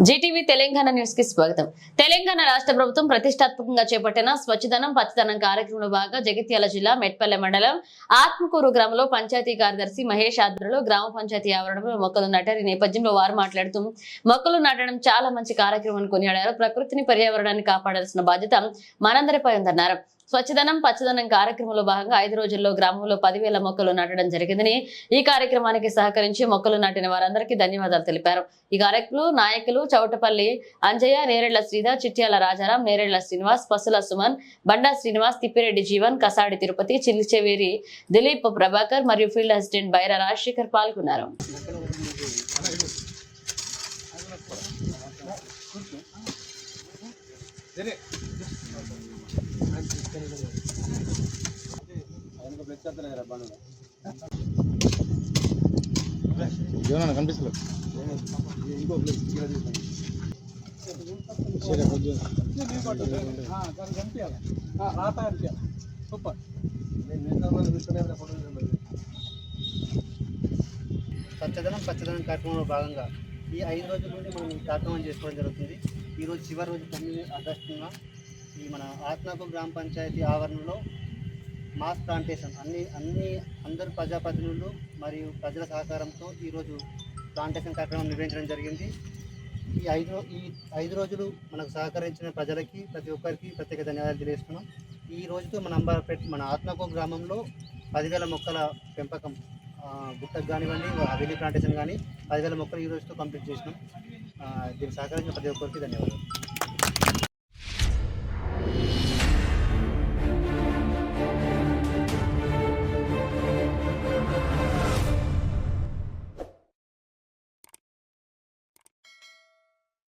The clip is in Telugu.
జీటీవీ తెలంగాణ న్యూస్ కి స్వాగతం. తెలంగాణ రాష్ట్ర ప్రభుత్వం ప్రతిష్టాత్మకంగా చేపట్టిన స్వచ్ఛదనం పచ్చదనం కార్యక్రమంలో భాగంగా జగిత్యాల జిల్లా మెట్పల్లె మండలం ఆత్మకూరు గ్రామంలో పంచాయతీ కార్యదర్శి మహేష్ ఆధ్వర్యంలో గ్రామ పంచాయతీ ఆవరణలో మొక్కలు నాటారు. ఈ నేపథ్యంలో వారు మాట్లాడుతూ మొక్కలు నాటడం చాలా మంచి కార్యక్రమం కొనియాడారు. ప్రకృతిని పర్యావరణాన్ని కాపాడాల్సిన బాధ్యత మనందరిపై ఉందన్నారు. స్వచ్ఛదనం పచ్చదనం కార్యక్రమంలో భాగంగా 5 రోజుల్లో గ్రామంలో 10,000 మొక్కలు నాటడం జరిగిందని, ఈ కార్యక్రమానికి సహకరించి మొక్కలు నాటిన వారందరికీ ధన్యవాదాలు తెలిపారు. ఈ కార్యక్రమంలో నాయకులు చౌటపల్లి అంజయ్య, నేరెళ్ల శ్రీధర్, చిట్యాల రాజారాం, నేరెళ్ల శ్రీనివాస్, పసుల సుమన్, బండా శ్రీనివాస్, తిప్పిరెడ్డి జీవన్, కసాడి తిరుపతి, చిల్లిచెవేరి దిలీప్, ప్రభాకర్ మరియు ఫీల్డ్ అసిస్టెంట్ బైరా రాజశేఖర్ పాల్గొన్నారు. కనిపిస్తలేదు స్వచ్ఛదనం పచ్చదనం కార్యక్రమంలో భాగంగా ఈ 5 రోజుల నుండి మనం ఈ కార్యక్రమం చేసుకోవడం జరుగుతుంది. ఈరోజు చివరి రోజు 9 ఆగస్టున ఈ మన ఆత్మకూరు గ్రామ పంచాయతీ ఆవరణలో మాస్ ప్లాంటేషన్ అందరు ప్రజాప్రతినిధులు మరియు ప్రజల సహకారంతో ఈరోజు ప్లాంటేషన్ కార్యక్రమం నిర్వహించడం జరిగింది. ఈ 5 రోజులు మనకు సహకరించిన ప్రజలకి ప్రతి ఒక్కరికి ప్రత్యేక ధన్యవాదాలు తెలియజేస్తున్నాం. ఈ రోజుతో మన ఆత్మకూరు గ్రామంలో 10,000 మొక్కల పెంపకం గుట్టకు కానివ్వండి, హవేలీ ప్లాంటేషన్ కానీ 10,000 మొక్కలు ఈ రోజుతో కంప్లీట్ చేసినాం. దీనికి సహకరించిన ప్రతి ఒక్కరికి ధన్యవాదాలు.